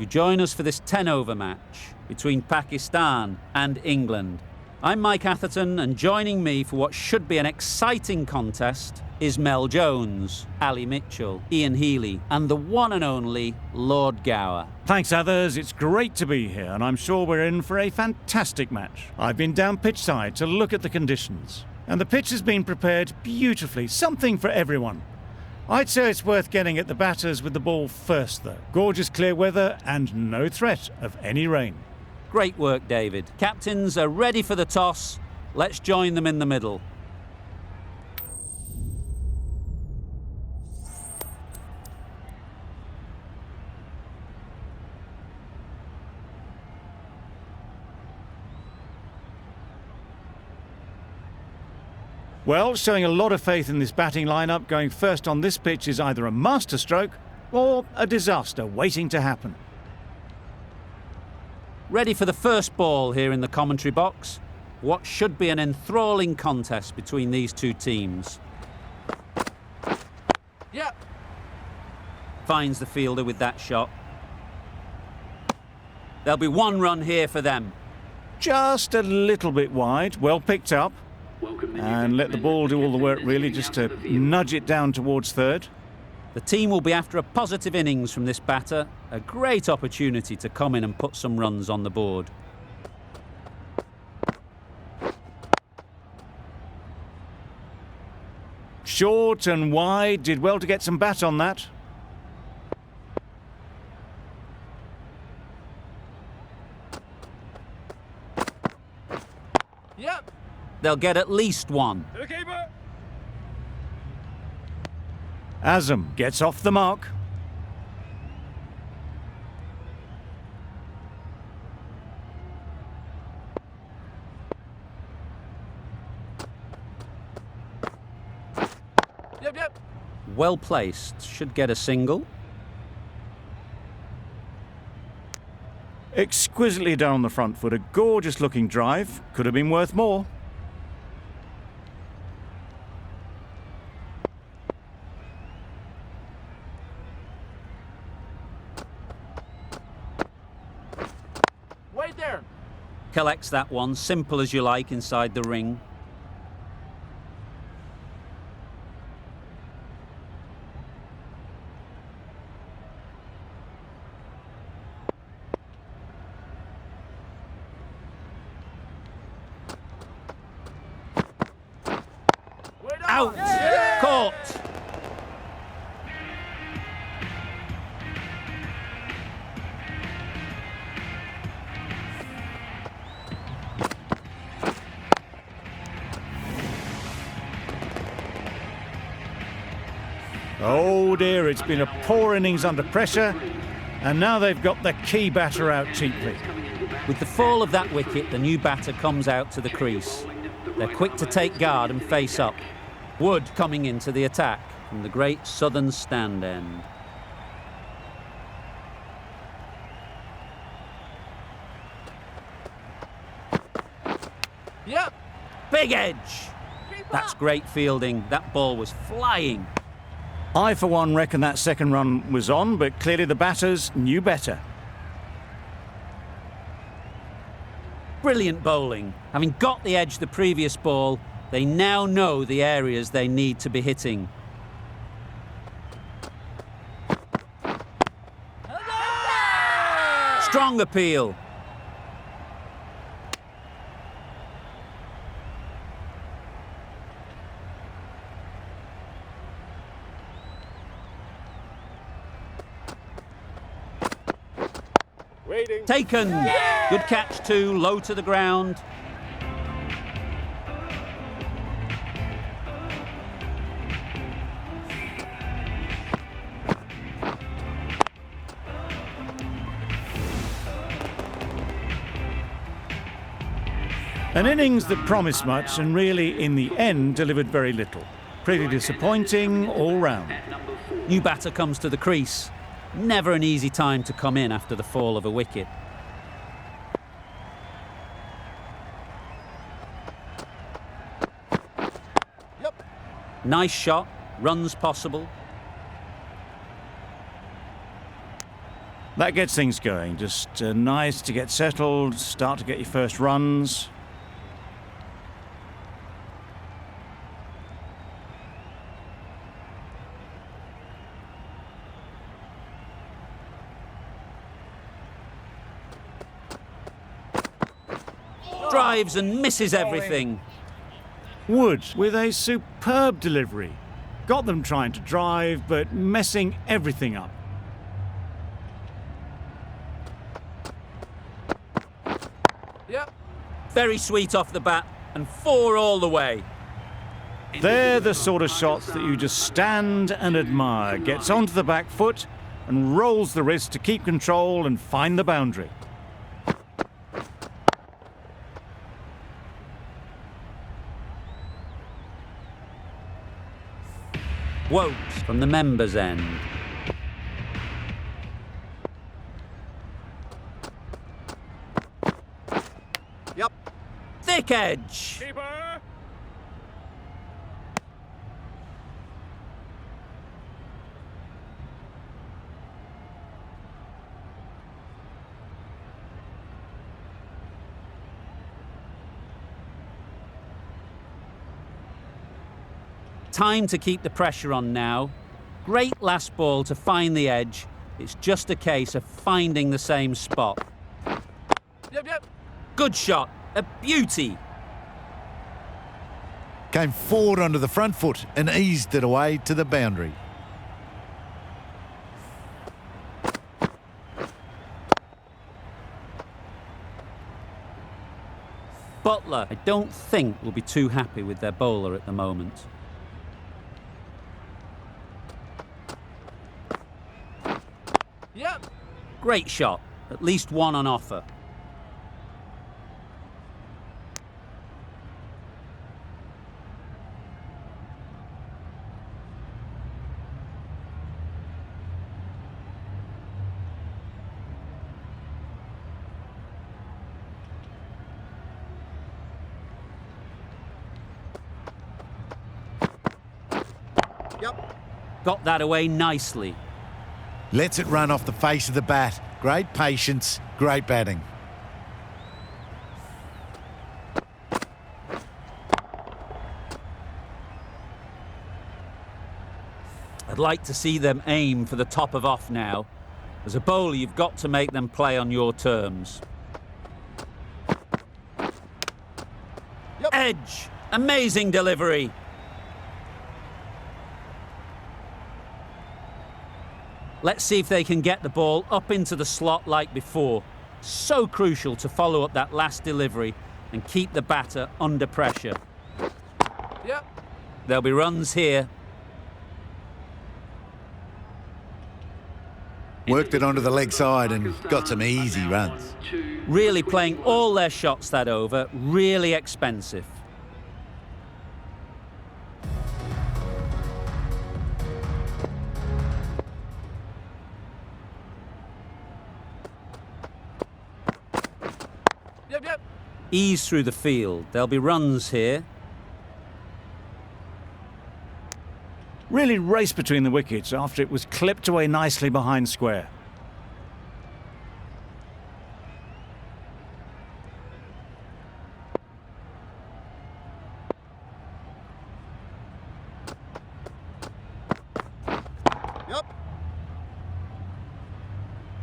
You join us for this 10-over match between Pakistan and England. I'm Mike Atherton, and joining me for what should be an exciting contest is Mel Jones, Ali Mitchell, Ian Healy, and the one and only Lord Gower. Thanks, others. It's great to be here, and I'm sure we're in for a fantastic match. I've been down pitch side to look at the conditions, and the pitch has been prepared beautifully, something for everyone. I'd say it's worth getting at the batters with the ball first, though. Gorgeous clear weather and no threat of any rain. Great work, David. Captains are ready for the toss. Let's join them in the middle. Well, showing a lot of faith in this batting lineup, going first on this pitch is either a masterstroke or a disaster waiting to happen. Ready for the first ball here in the commentary box. What should be an enthralling contest between these two teams. Yep. Finds the fielder with that shot. There'll be one run here for them. Just a little bit wide, well picked up. And let the ball do all the work, really, just to nudge it down towards third. The team will be after a positive innings from this batter. A great opportunity to come in and put some runs on the board. Short and wide, did well to get some bat on that. Yep. They'll get at least one. To the keeper. Azam gets off the mark. Yep. Well placed. Should get a single. Exquisitely down the front foot, a gorgeous looking drive. Could have been worth more. Wait there. Collects that one, simple as you like, inside the ring. Out! Yeah! Caught! Oh dear, it's been a poor innings under pressure, and now they've got the key batter out cheaply. With the fall of that wicket, the new batter comes out to the crease. They're quick to take guard and face up. Wood coming into the attack from the great southern stand end. Yep. Big edge! That's great fielding. That ball was flying. I, for one, reckon that second run was on, but clearly the batters knew better. Brilliant bowling. Having got the edge the previous ball, they now know the areas they need to be hitting. Strong appeal. Waiting. Taken. Good catch too, low to the ground. An innings that promised much and really, in the end, delivered very little. Pretty disappointing all round. New batter comes to the crease. Never an easy time to come in after the fall of a wicket. Yep. Nice shot, runs possible. That gets things going. Just nice to get settled, start to get your first runs. Drives and misses everything. Wood with a superb delivery. Got them trying to drive, but messing everything up. Yep. Very sweet off the bat, and 4 all the way. They're the sort of shots that you just stand and admire. Gets onto the back foot and rolls the wrist to keep control and find the boundary. Wokes from the members' end. Yep. Thick edge. Keeper. Time to keep the pressure on now. Great last ball to find the edge. It's just a case of finding the same spot. Yep. Good shot. A beauty. Came forward onto the front foot and eased it away to the boundary. Butler, I don't think, will be too happy with their bowler at the moment. Yep. Great shot. At least one on offer. Yep. Got that away nicely. Lets it run off the face of the bat. Great patience, great batting. I'd like to see them aim for the top of off now. As a bowler, you've got to make them play on your terms. Yep. Edge. Amazing delivery. Let's see if they can get the ball up into the slot like before. So crucial to follow up that last delivery and keep the batter under pressure. Yep. There'll be runs here. Worked it onto the leg side and got some easy runs. Really playing all their shots that over. Really expensive. Yep. Ease through the field. There'll be runs here. Really raced between the wickets after it was clipped away nicely behind square. Yep.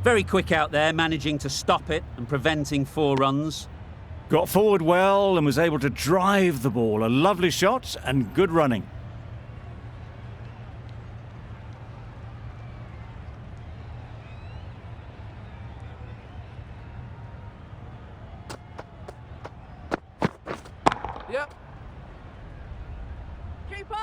Very quick out there, managing to stop it and preventing 4 runs. Got forward well and was able to drive the ball. A lovely shot and good running. Yep. Keeper.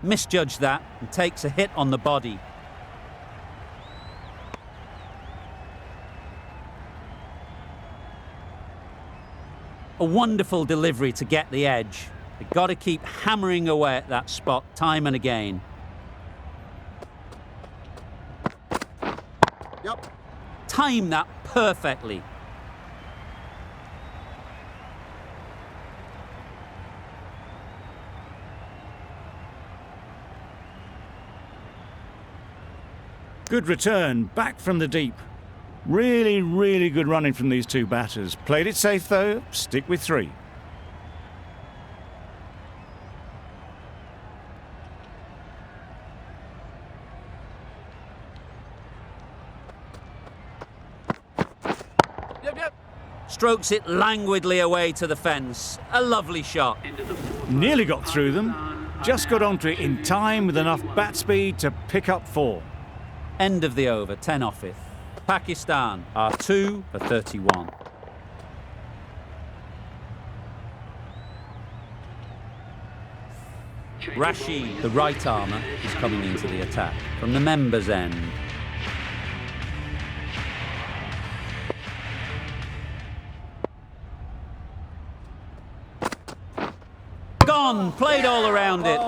Misjudged that and takes a hit on the body. A wonderful delivery to get the edge. They've got to keep hammering away at that spot time and again. Yep. Time that perfectly. Good return, back from the deep. Really, really good running from these two batters. Played it safe though, stick with 3. Yep. Strokes it languidly away to the fence. A lovely shot. Nearly got through them. Just got onto it in time with enough bat speed to pick up 4. End of the over, 10 off it. Pakistan are 2 for 31. Rashid, the right armour, is coming into the attack from the members' end. Gone! Played all around it.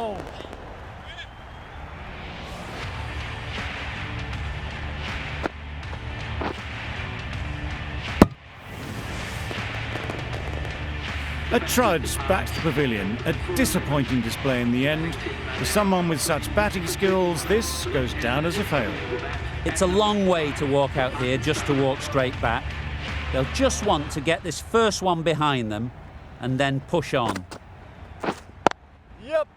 A trudge back to the pavilion. A disappointing display in the end. For someone with such batting skills, this goes down as a fail. It's a long way to walk out here just to walk straight back. They'll just want to get this first one behind them and then push on. Yep.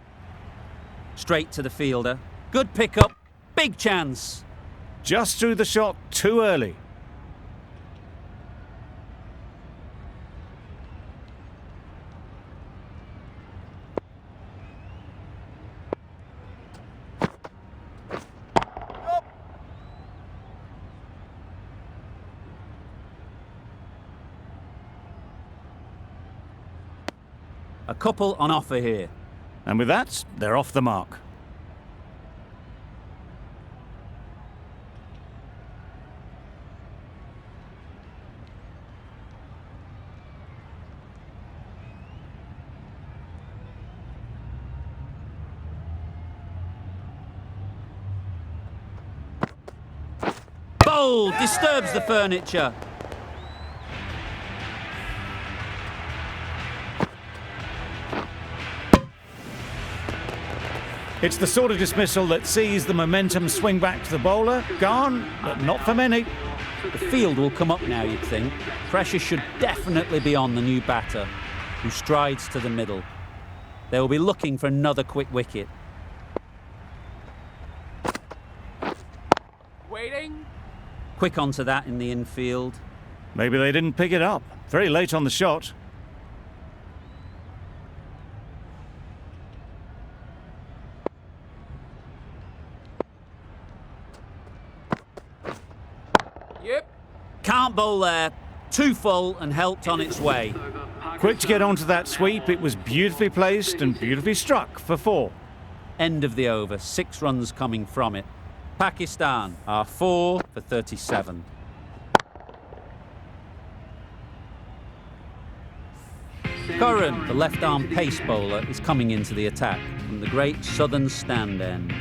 Straight to the fielder. Good pickup. Big chance. Just threw the shot too early. A couple on offer here. And with that, they're off the mark. Bold! Disturbs the furniture. It's the sort of dismissal that sees the momentum swing back to the bowler. Gone, but not for many. The field will come up now, you'd think. Pressure should definitely be on the new batter, who strides to the middle. They will be looking for another quick wicket. Waiting. Quick onto that in the infield. Maybe they didn't pick it up. Very late on the shot. Yep. Can't bowl there. Too full and helped on its way. Quick to get onto that sweep. It was beautifully placed and beautifully struck for 4. End of the over. 6 runs coming from it. Pakistan are 4 for 37. Curran, the left-arm pace bowler, is coming into the attack from the great southern stand end.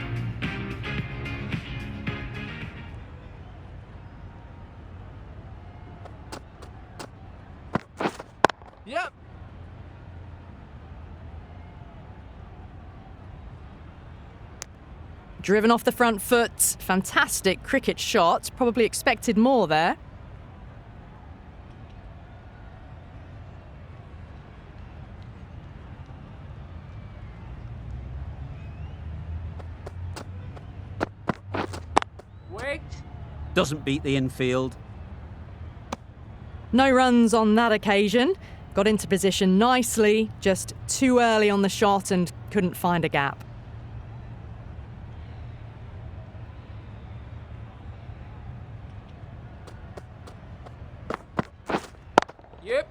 Yep. Driven off the front foot, fantastic cricket shot. Probably expected more there. Wait. Doesn't beat the infield. No runs on that occasion. Got into position nicely, just too early on the shot and couldn't find a gap. Yep.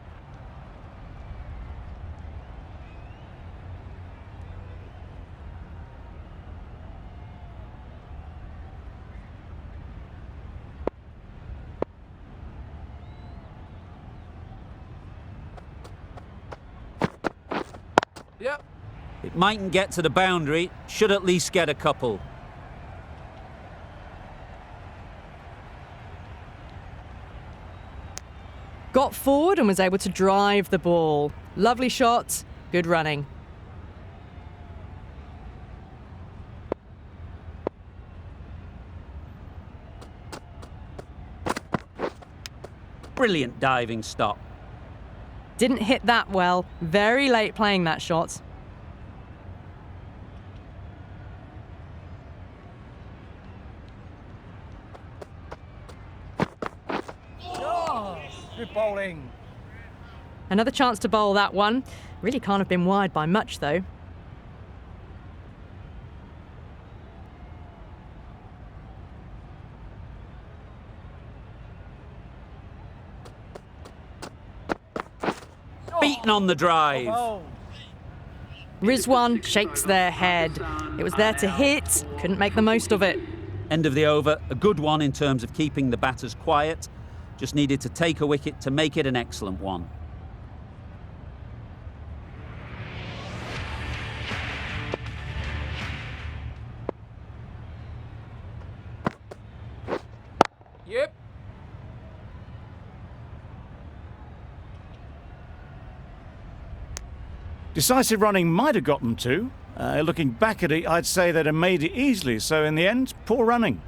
Yep. It mightn't get to the boundary, should at least get a couple. Got forward and was able to drive the ball. Lovely shot, good running. Brilliant diving stop. Didn't hit that well. Very late playing that shot. Good bowling. Another chance to bowl that one. Really can't have been wide by much though. Beaten on the drive. Rizwan shakes their head. It was there to hit, couldn't make the most of it. End of the over. A good one in terms of keeping the batters quiet. Just needed to take a wicket to make it an excellent one. Yep. Decisive running might have got them two. Looking back at it, I'd say they'd have made it easily, so in the end, poor running.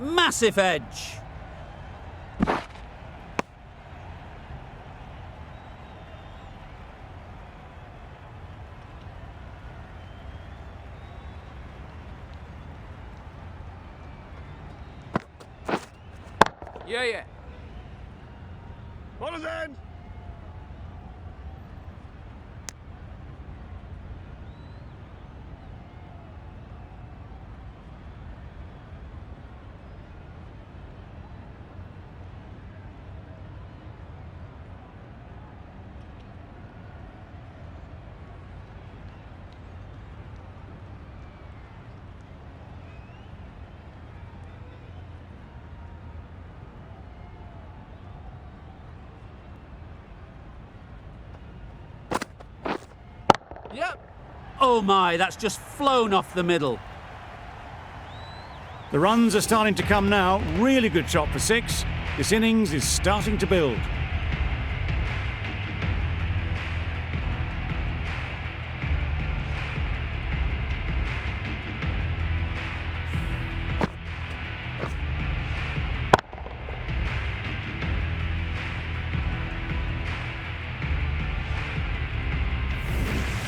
Massive edge. Yeah. Bowler's end! Yep. Oh my, that's just flown off the middle. The runs are starting to come now. Really good shot for 6. This innings is starting to build.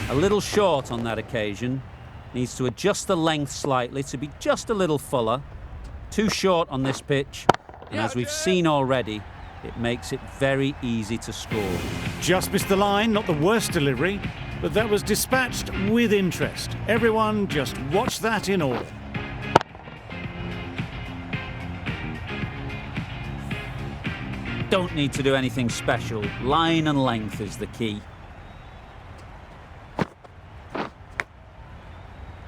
A little short on that occasion. Needs to adjust the length slightly to be just a little fuller. Too short on this pitch. And as we've seen already, it makes it very easy to score. Just missed the line, not the worst delivery, but that was dispatched with interest. Everyone just watch that in awe. Don't need to do anything special. Line and length is the key.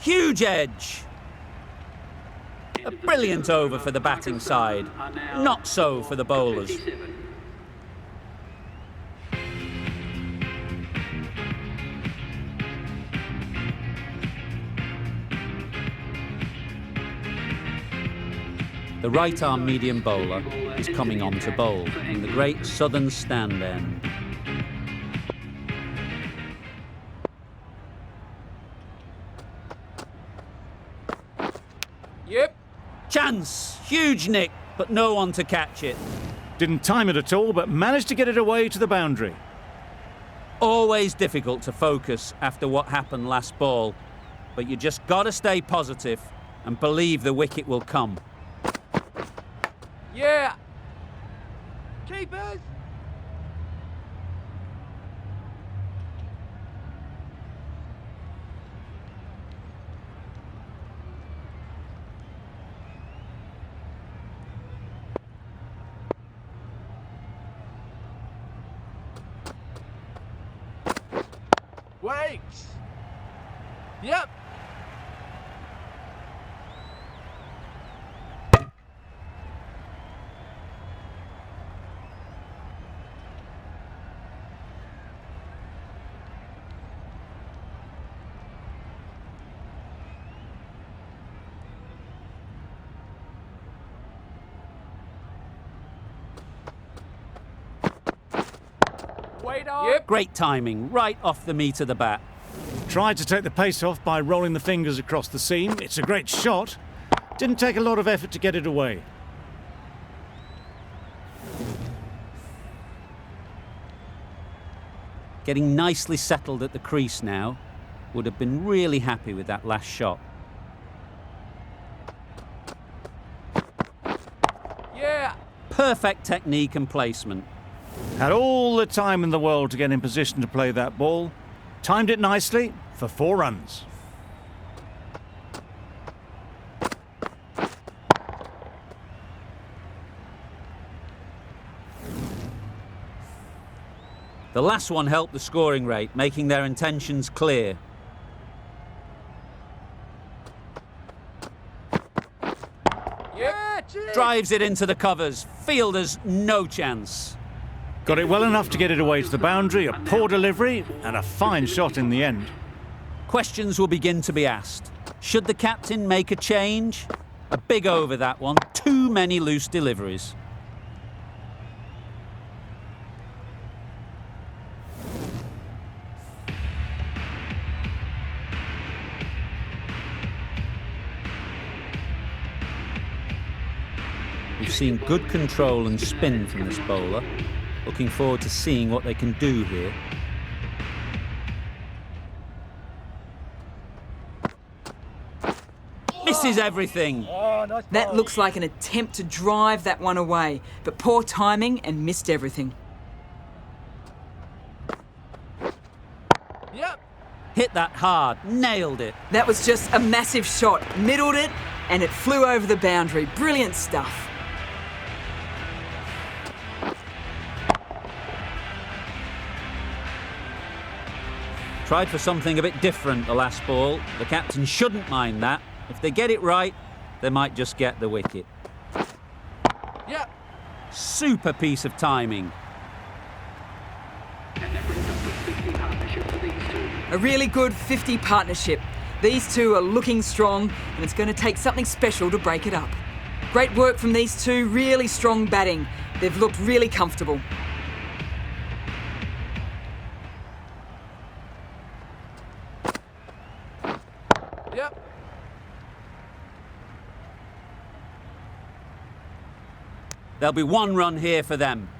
Huge edge. A brilliant over for the batting side. Not so for the bowlers. The right-arm medium bowler is coming on to bowl in the great southern stand end. Yep. Chance! Huge nick, but no one to catch it. Didn't time it at all, but managed to get it away to the boundary. Always difficult to focus after what happened last ball, but you just got to stay positive and believe the wicket will come. Yeah. Keepers. Wait. Yep. Wait on. Yep. Great timing, right off the meat of the bat. Tried to take the pace off by rolling the fingers across the seam. It's a great shot. Didn't take a lot of effort to get it away. Getting nicely settled at the crease now. Would have been really happy with that last shot. Yeah. Perfect technique and placement. Had all the time in the world to get in position to play that ball. Timed it nicely for 4 runs. The last one helped the scoring rate, making their intentions clear. Yeah, cheers. Drives it into the covers. Fielders, no chance. Got it well enough to get it away to the boundary, a poor delivery, and a fine shot in the end. Questions will begin to be asked. Should the captain make a change? A big over that one. Too many loose deliveries. We've seen good control and spin from this bowler. Looking forward to seeing what they can do here. Misses everything. That looks like an attempt to drive that one away, but poor timing and missed everything. Yep. Hit that hard. Nailed it. That was just a massive shot. Middled it, and it flew over the boundary. Brilliant stuff. Tried for something a bit different the last ball. The captain shouldn't mind that. If they get it right, they might just get the wicket. Yep. Super piece of timing. A really good 50 partnership. These two are looking strong, and it's going to take something special to break it up. Great work from these two, really strong batting. They've looked really comfortable. Yep. There'll be 1 run here for them.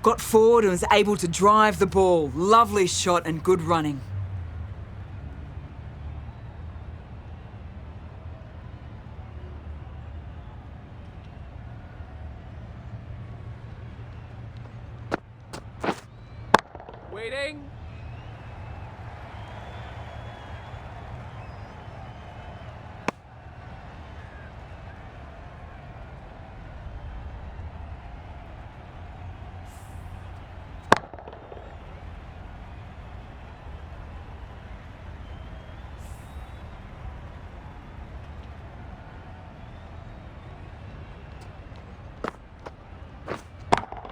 Got forward and was able to drive the ball. Lovely shot and good running. Waiting.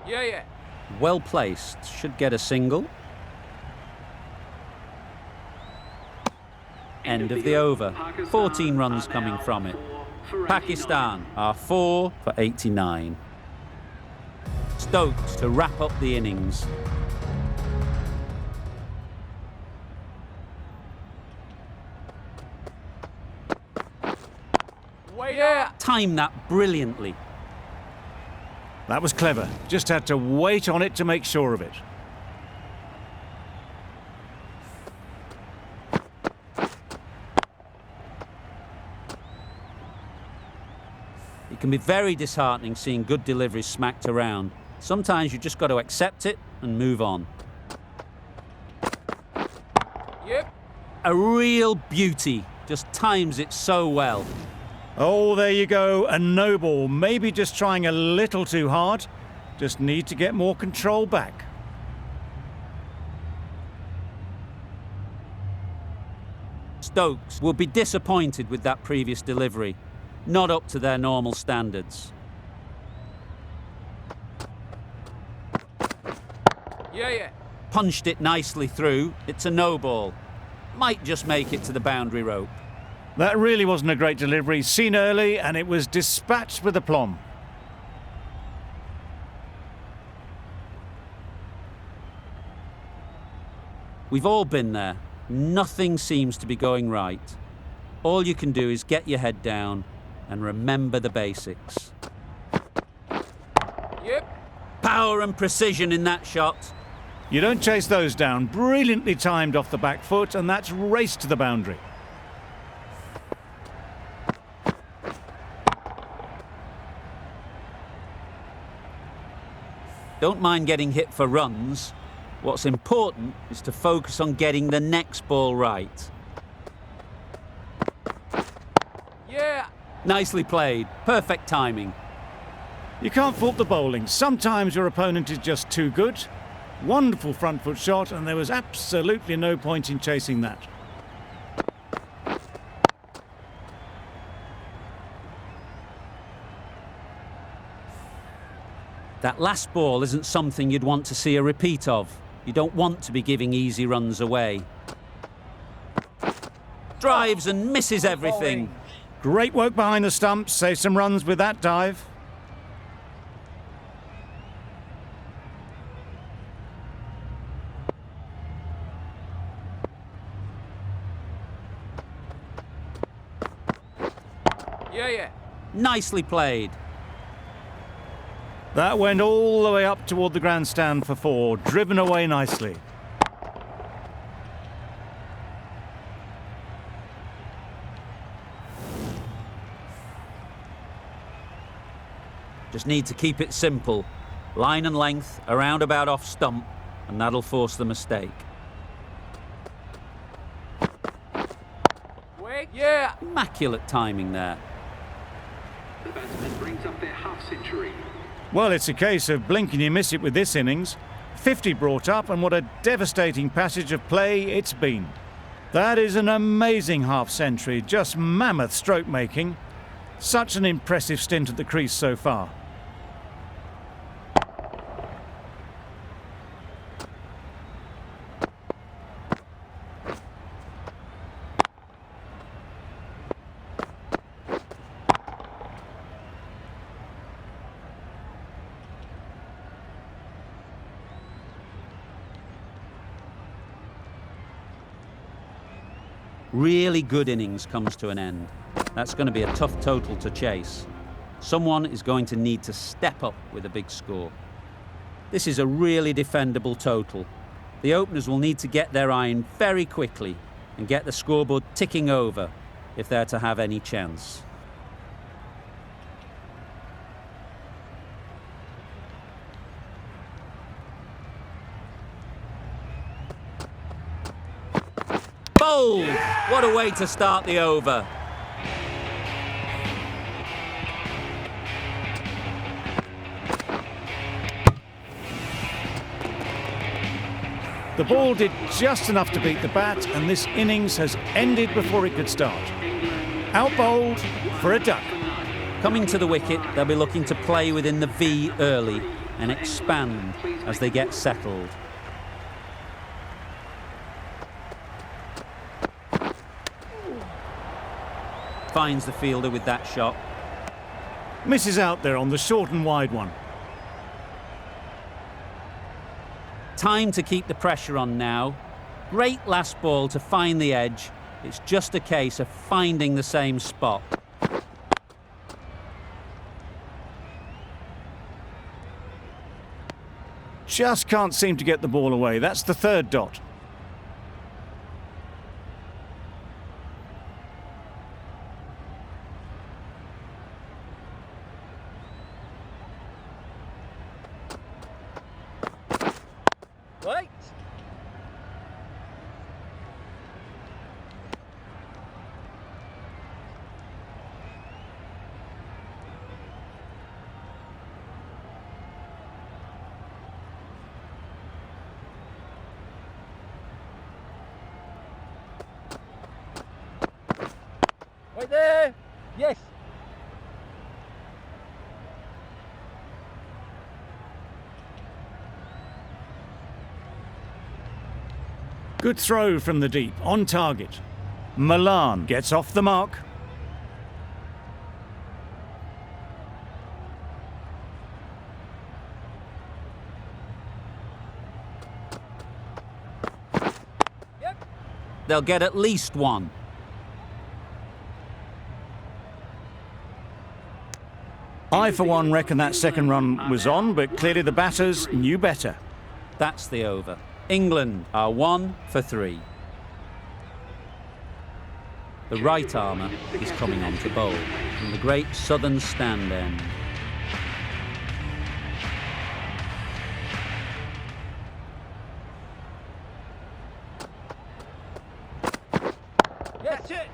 Yeah. Well placed. Should get a single. End of the over. 14 runs coming from it. Pakistan are 4 for 89. Stokes to wrap up the innings. Yeah. Timed that brilliantly. That was clever. Just had to wait on it to make sure of it. It can be very disheartening seeing good deliveries smacked around. Sometimes you just got to accept it and move on. Yep. A real beauty. Just times it so well. Oh, there you go. A no ball. Maybe just trying a little too hard. Just need to get more control back. Stokes will be disappointed with that previous delivery. Not up to their normal standards. Yeah. Punched it nicely through. It's a no ball. Might just make it to the boundary rope. That really wasn't a great delivery. Seen early, and it was dispatched with aplomb. We've all been there. Nothing seems to be going right. All you can do is get your head down and remember the basics. Yep. Power and precision in that shot. You don't chase those down. Brilliantly timed off the back foot, and that's race to the boundary. Don't mind getting hit for runs. What's important is to focus on getting the next ball right. Yeah. Nicely played. Perfect timing. You can't fault the bowling. Sometimes your opponent is just too good. Wonderful front foot shot, and there was absolutely no point in chasing that. That last ball isn't something you'd want to see a repeat of. You don't want to be giving easy runs away. Drives and misses everything. Great work behind the stumps. Save some runs with that dive. Yeah, yeah. Nicely played. That went all the way up toward the grandstand for 4, driven away nicely. Just need to keep it simple. Line and length, around about off stump, and that'll force the mistake. Wait. Yeah. Immaculate timing there. The batsman brings up their half-century. Well, it's a case of blink and you miss it with this innings. 50 brought up, and what a devastating passage of play it's been. That is an amazing half-century, just mammoth stroke making. Such an impressive stint at the crease so far. Really good innings comes to an end. That's going to be a tough total to chase. Someone is going to need to step up with a big score. This is a really defendable total. The openers will need to get their iron very quickly and get the scoreboard ticking over if they're to have any chance. Bowled! What a way to start the over. The ball did just enough to beat the bat, and this innings has ended before it could start. Out bowled for a duck. Coming to the wicket, they'll be looking to play within the V early and expand as they get settled. Finds the fielder with that shot. Misses out there on the short and wide one. Time to keep the pressure on now. Great last ball to find the edge. It's just a case of finding the same spot. Just can't seem to get the ball away. That's the third dot. Wait. Right there. Yes. Good throw from the deep, on target. Milan gets off the mark. they'll get at least one. I, for one, reckon that second run was on, but clearly the batters knew better. That's the over. England are 1 for 3. The right armour is coming on to bowl from the great southern stand end. Yes, it.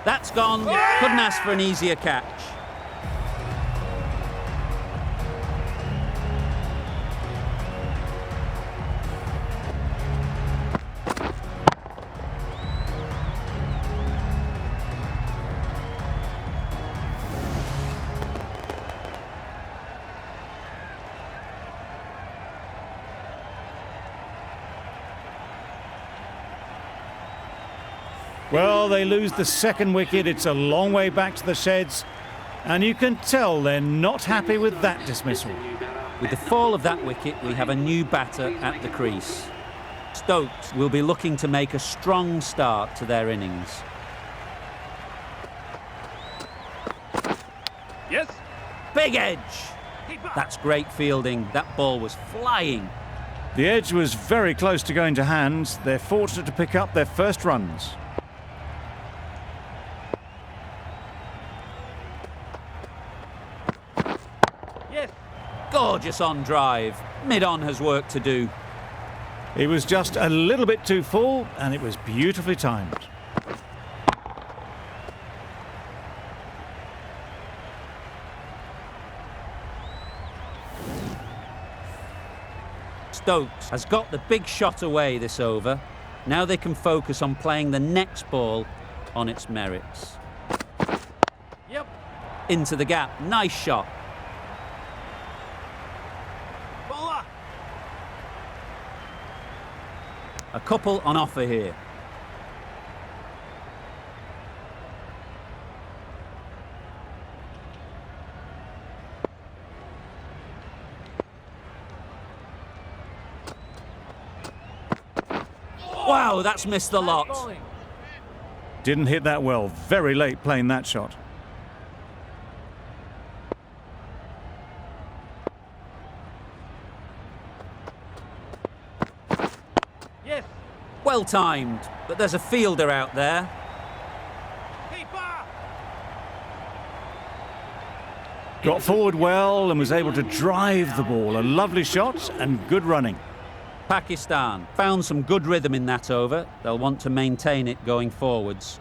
That's gone. Couldn't ask for an easier catch. Well, they lose the second wicket. It's a long way back to the sheds, and you can tell they're not happy with that dismissal. With the fall of that wicket, we have a new batter at the crease. Stokes will be looking to make a strong start to their innings. Yes. Big edge! That's great fielding. That ball was flying. The edge was very close to going to hands. They're fortunate to pick up their first runs. Yes. Gorgeous on drive. Mid-on has work to do. He was just a little bit too full, and it was beautifully timed. Stokes has got the big shot away this over. Now they can focus on playing the next ball on its merits. Yep. Into the gap. Nice shot. Bowler. A couple on offer here. Wow, that's missed the lot. Bowling. Didn't hit that well. Very late playing that shot. Yes. Well timed, but there's a fielder out there. Keeper. Got forward well and was able to drive the ball. A lovely shot and good running. Pakistan found some good rhythm in that over. They'll want to maintain it going forwards.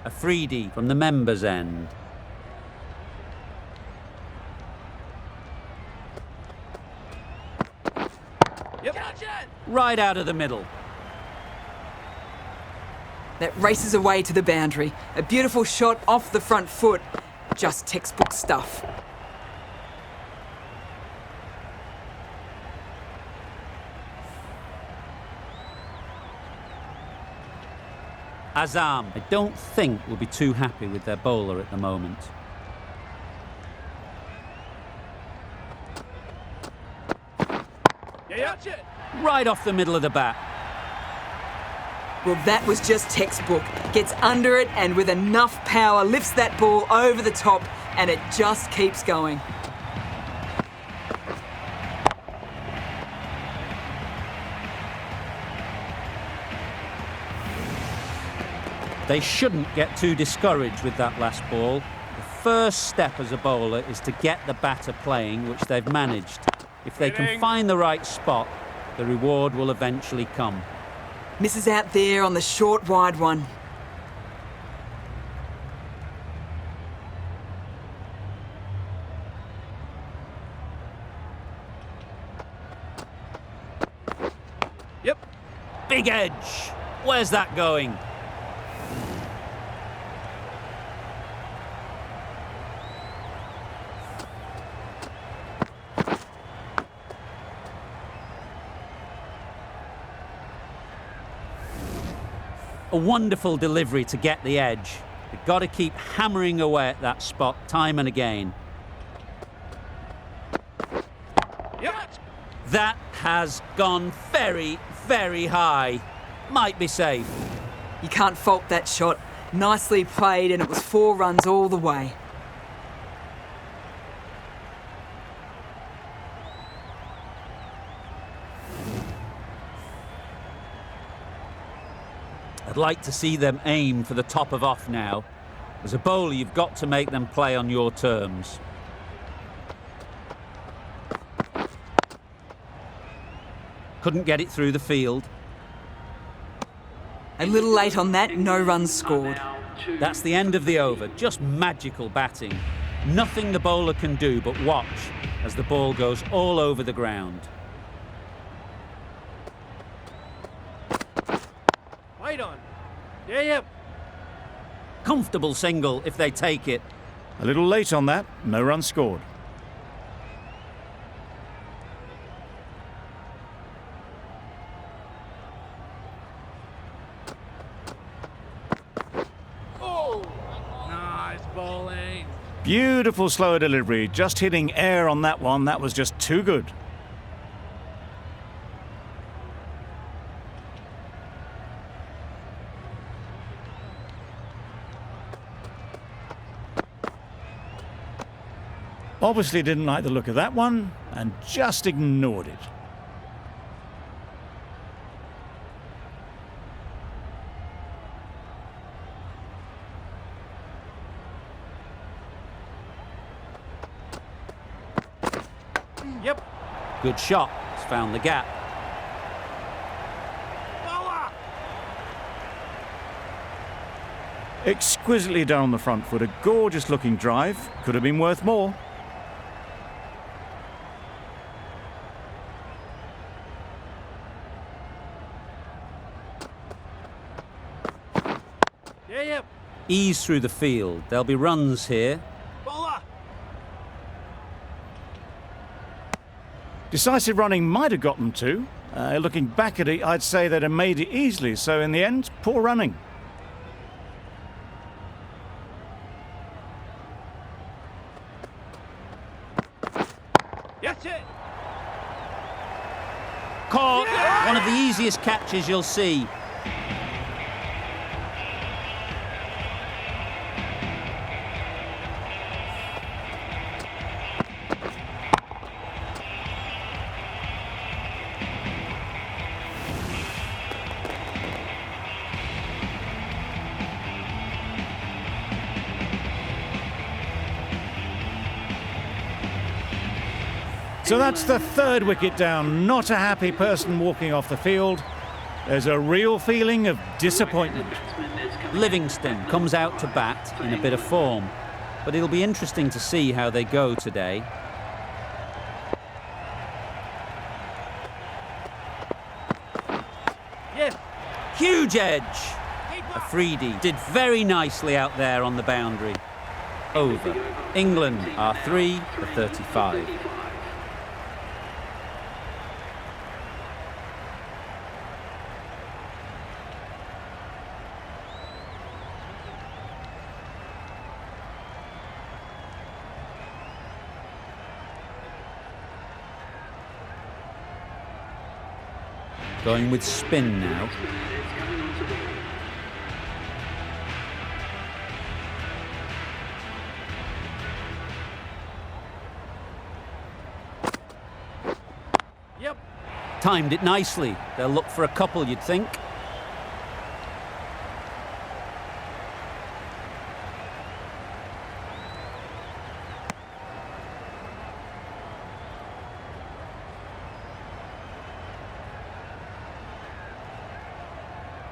A freedie from the members' end. Yep. Catch it. Right out of the middle. That races away to the boundary. A beautiful shot off the front foot. Just textbook stuff. Azam, I don't think will be too happy with their bowler at the moment. Yeah. Catch it. Right off the middle of the bat. Well, that was just textbook. Gets under it and with enough power lifts that ball over the top and it just keeps going. They shouldn't get too discouraged with that last ball. The first step as a bowler is to get the batter playing, which they've managed. If they can find the right spot, the reward will eventually come. Misses out there on the short wide one. Big edge. Where's that going? A wonderful delivery to get the edge. You've got to keep hammering away at that spot time and again. Yep. That has gone very, very high. Might be safe. You can't fault that shot. Nicely played, and it was 4 runs all the way. I'd like to see them aim for the top of off now. As a bowler, you've got to make them play on your terms. Couldn't get it through the field. A little late on that, no runs scored. That's the end of the over. Just magical batting. Nothing the bowler can do but watch as the ball goes all over the ground. Wait on. Yep. Comfortable single if they take it. A little late on that, no runs scored. Oh! Nice bowling. Beautiful slower delivery, just hitting air on that one. That was just too good. Obviously didn't like the look of that one and just ignored it. Yep. Good shot. It's found the gap. Bowler. Exquisitely done on the front foot. A gorgeous looking drive. Could have been worth more. Yep. Ease through the field. There'll be runs here. Bowler. Decisive running might have got them to. Looking back at it, I'd say they'd have made it easily. So in the end, poor running. That's it. Caught. One of the easiest catches you'll see. So that's the 3rd wicket down. Not a happy person walking off the field. There's a real feeling of disappointment. Livingston comes out to bat in a bit of form, but it'll be interesting to see how they go today. Yes. Huge edge. Afridi did very nicely out there on the boundary. Over. England are 3 for 35. Going with spin now. Yep. Timed it nicely. They'll look for a couple, you'd think.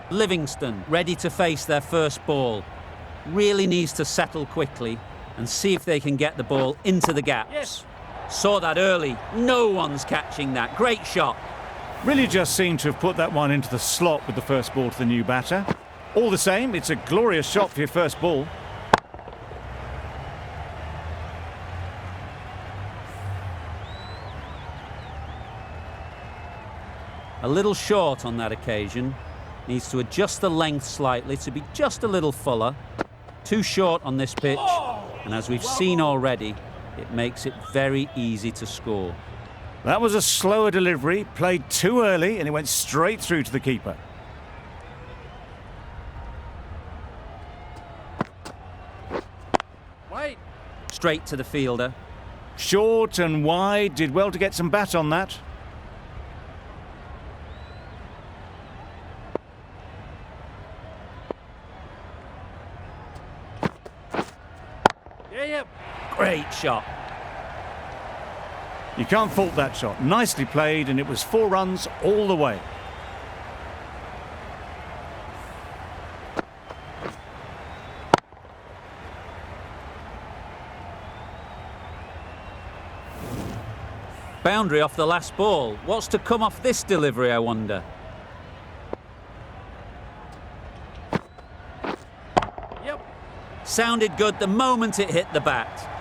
Livingston ready to face their first ball. Really needs to settle quickly and see if they can get the ball into the gaps. Yes. Saw that early. No one's catching that. Great shot. Really just seemed to have put that one into the slot with the first ball to the new batter. All the same, it's a glorious shot for your first ball. A little short on that occasion. Needs to adjust the length slightly to be just a little fuller. Too short on this pitch, and as we've seen already, it makes it very easy to score. That was a slower delivery, played too early, and it went straight through to the keeper. Wait. Straight to the fielder. Short and wide, did well to get some bat on that. Yep. Great shot. You can't fault that shot. Nicely played, and it was 4 runs all the way. Boundary off the last ball. What's to come off this delivery, I wonder? Yep. Sounded good the moment it hit the bat.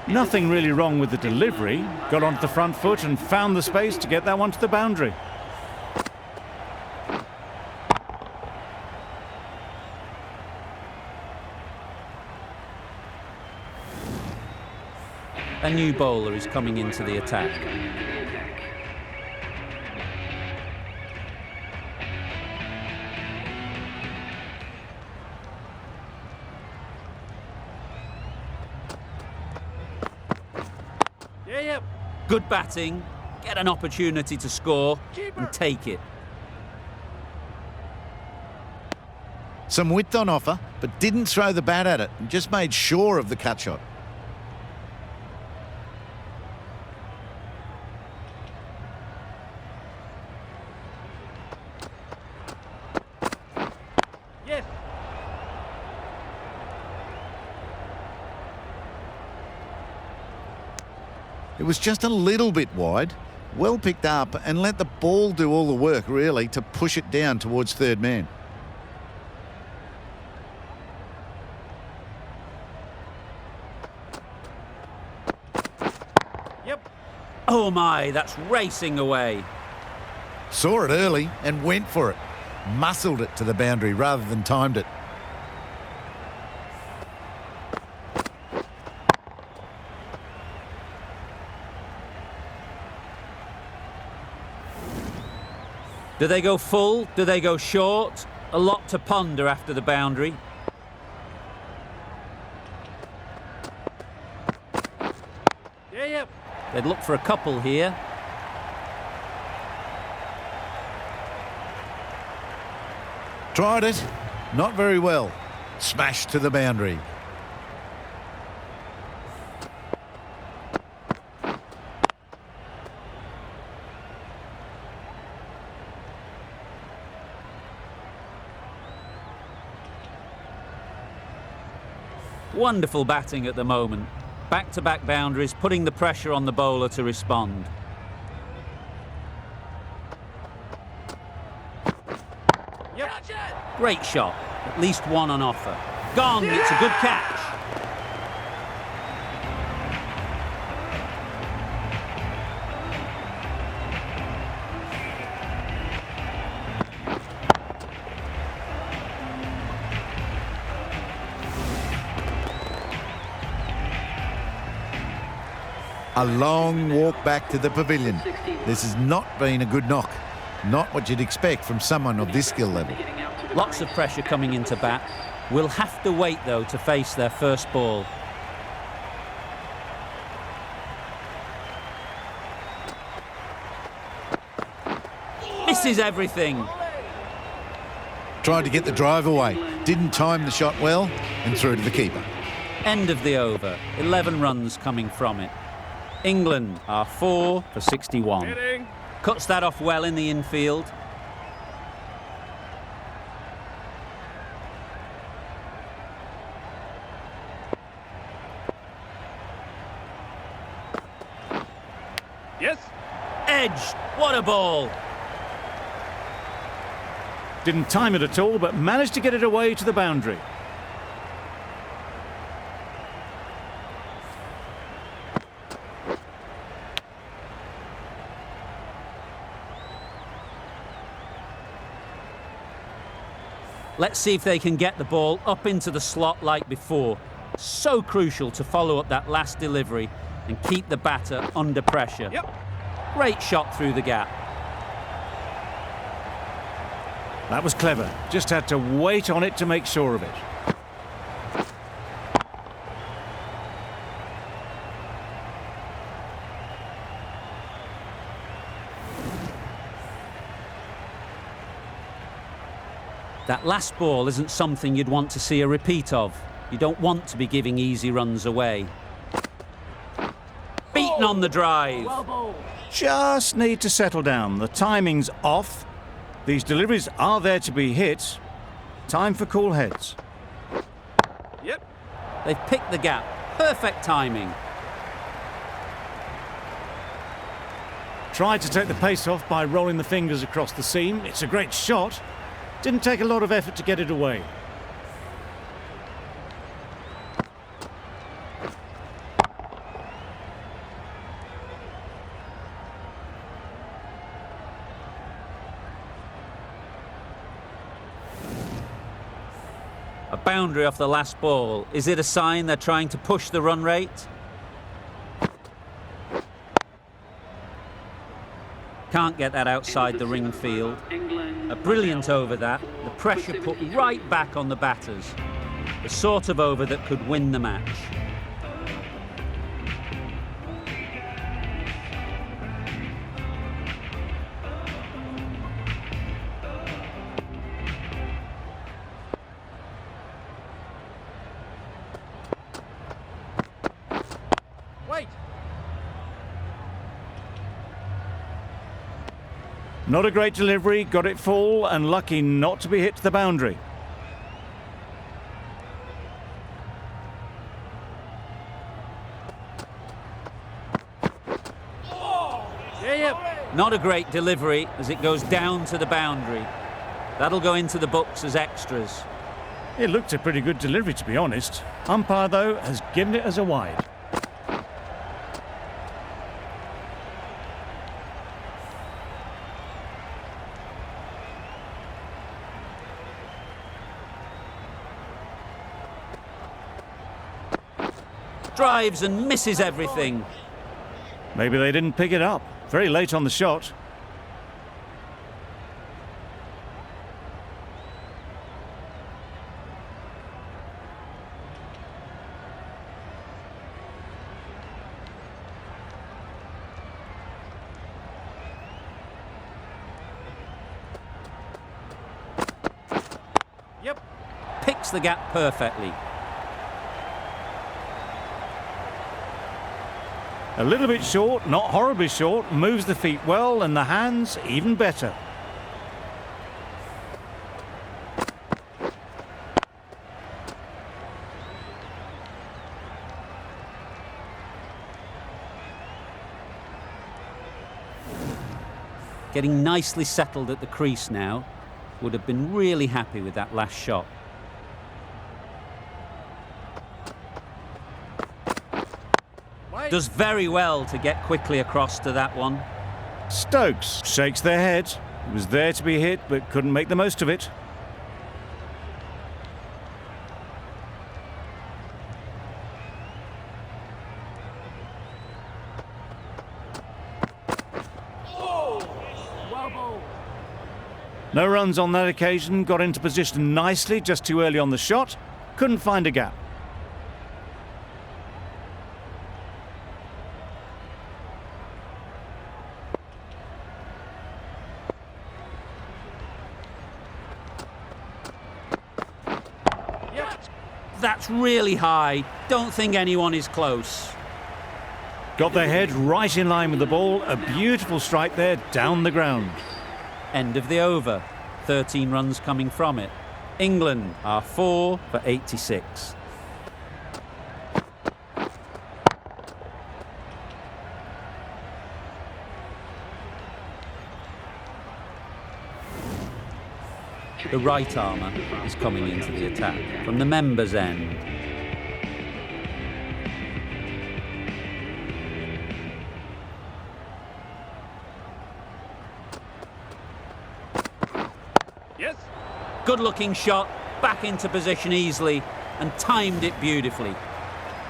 Nothing really wrong with the delivery. Got onto the front foot and found the space to get that one to the boundary. A new bowler is coming into the attack. Yep. Good batting, get an opportunity to score and take it. Some width on offer, but didn't throw the bat at it and just made sure of the cut shot. Yes. It was just a little bit wide, well picked up, and let the ball do all the work, really, to push it down towards third man. Yep. Oh my, that's racing away. Saw it early and went for it. Muscled it to the boundary rather than timed it. Do they go full? Do they go short? A lot to ponder after the boundary. Yep. They'd look for a couple here. Tried it. Not very well. Smashed to the boundary. Wonderful batting at the moment. Back-to-back boundaries, putting the pressure on the bowler to respond. Yep. Great shot. At least one on offer. Gone. It's a good catch. A long walk back to the pavilion. This has not been a good knock. Not what you'd expect from someone of this skill level. Lots of pressure coming into bat. Will have to wait, though, to face their first ball. Misses everything. Tried to get the drive away. Didn't time the shot well and threw to the keeper. End of the over. 11 runs coming from it. England are 4 for 61. Hitting. Cuts that off well in the infield. Yes. Edged. What a ball. Didn't time it at all, but managed to get it away to the boundary. Let's see if they can get the ball up into the slot like before. So crucial to follow up that last delivery and keep the batter under pressure. Yep. Great shot through the gap. That was clever. Just had to wait on it to make sure of it. That last ball isn't something you'd want to see a repeat of. You don't want to be giving easy runs away. Beaten on the drive. Just need to settle down. The timing's off. These deliveries are there to be hit. Time for cool heads. Yep. They've picked the gap. Perfect timing. Tried to take the pace off by rolling the fingers across the seam. It's a great shot. Didn't take a lot of effort to get it away. A boundary off the last ball. Is it a sign they're trying to push the run rate? Can't get that outside the ring field. A brilliant over that. The pressure put right back on the batters. The sort of over that could win the match. Wait. Not a great delivery, got it full and lucky not to be hit to the boundary. Yep. Not a great delivery as it goes down to the boundary. That'll go into the books as extras. It looked a pretty good delivery, to be honest. Umpire, though, has given it as a wide. Drives and misses everything. Maybe they didn't pick it up. Very late on the shot. Yep. Picks the gap perfectly. A little bit short, not horribly short, moves the feet well and the hands even better. Getting nicely settled at the crease now. Would have been really happy with that last shot. Does very well to get quickly across to that one. Stokes shakes their head. It was there to be hit, but couldn't make the most of it. No runs on that occasion, got into position nicely, just too early on the shot. Couldn't find a gap. That's really high. Don't think anyone is close. Got their head right in line with the ball. A beautiful strike there, down the ground. End of the over. 13 runs coming from it. England are 4 for 86. The right armour is coming into the attack from the members' end. Yes. Good-looking shot, back into position easily, and timed it beautifully.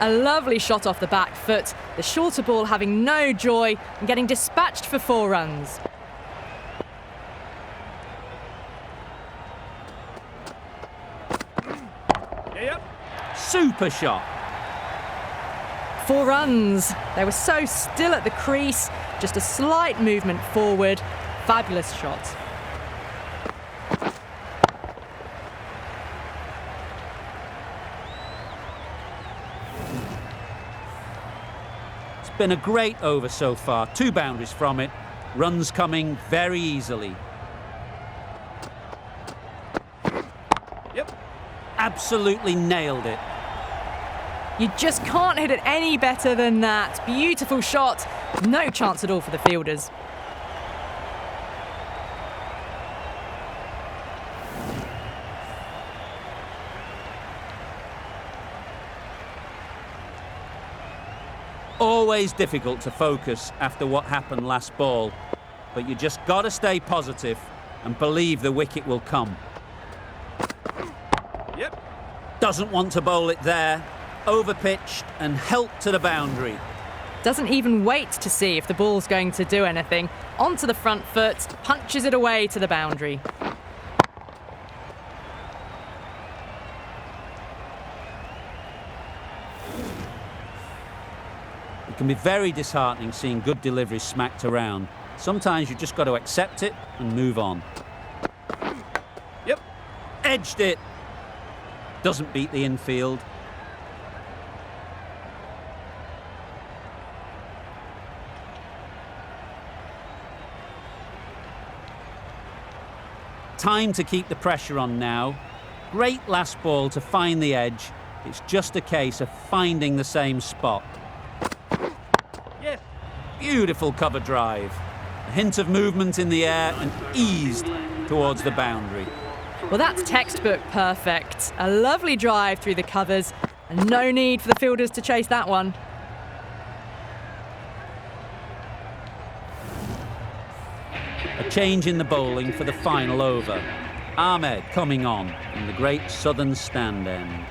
A lovely shot off the back foot, the shorter ball having no joy and getting dispatched for 4 runs. Yep. Super shot. 4 runs. They were so still at the crease, just a slight movement forward. Fabulous shot. It's been a great over so far. 2 boundaries from it. Runs coming very easily. Yep. Absolutely nailed it. You just can't hit it any better than that. Beautiful shot. No chance at all for the fielders. Always difficult to focus after what happened last ball, but you just got to stay positive and believe the wicket will come. Yep. Doesn't want to bowl it there. Overpitched and helped to the boundary. Doesn't even wait to see if the ball's going to do anything. Onto the front foot, punches it away to the boundary. It can be very disheartening seeing good deliveries smacked around. Sometimes you just got to accept it and move on. Yep. Edged it. Doesn't beat the infield. Time to keep the pressure on now. Great last ball to find the edge. It's just a case of finding the same spot. Yes. Beautiful cover drive. A hint of movement in the air and eased towards the boundary. Well, that's textbook perfect. A lovely drive through the covers and no need for the fielders to chase that one. A change in the bowling for the final over. Ahmed coming on in the great southern stand end.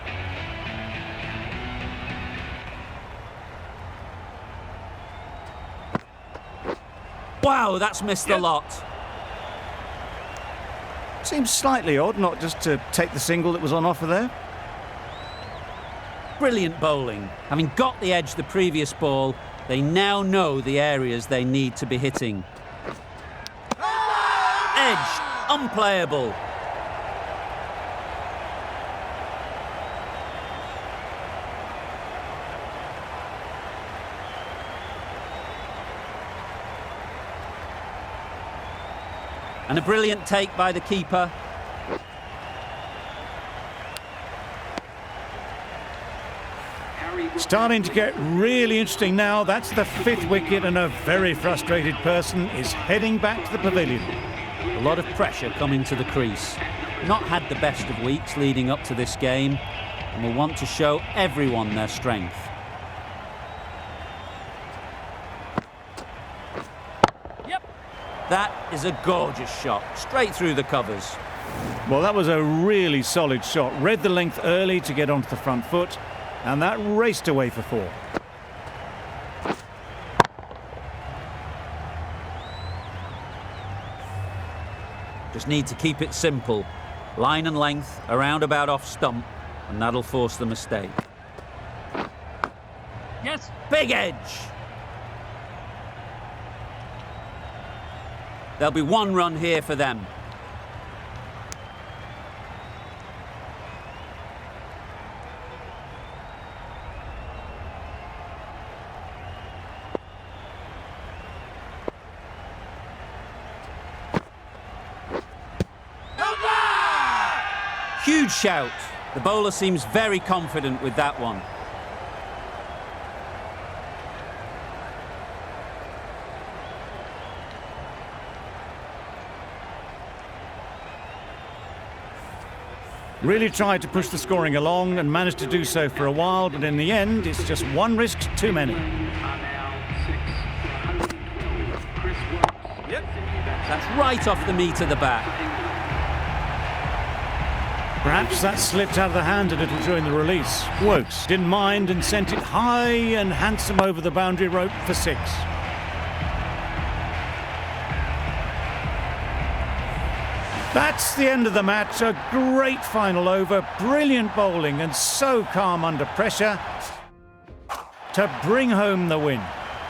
Wow, that's missed the lot. Seems slightly odd not just to take the single that was on offer there. Brilliant bowling. Having got the edge the previous ball, they now know the areas they need to be hitting. Edge, unplayable. And a brilliant take by the keeper. Starting to get really interesting now. That's the 5th wicket and a very frustrated person is heading back to the pavilion. A lot of pressure coming to the crease. Not had the best of weeks leading up to this game and will want to show everyone their strength. Yep. That is a gorgeous shot, straight through the covers. Well, that was a really solid shot. Read the length early to get onto the front foot, and that raced away for 4. Just need to keep it simple. Line and length, around about off stump, and that'll force the mistake. Yes. Big edge! There'll be 1 run here for them. Huge shout. The bowler seems very confident with that one. Really tried to push the scoring along and managed to do so for a while, but in the end, it's just one risk too many. Yep. That's right off the meat of the bat. Perhaps that slipped out of the hand a little during the release. Wokes didn't mind and sent it high and handsome over the boundary rope for 6. That's the end of the match. A great final over, brilliant bowling and so calm under pressure to bring home the win.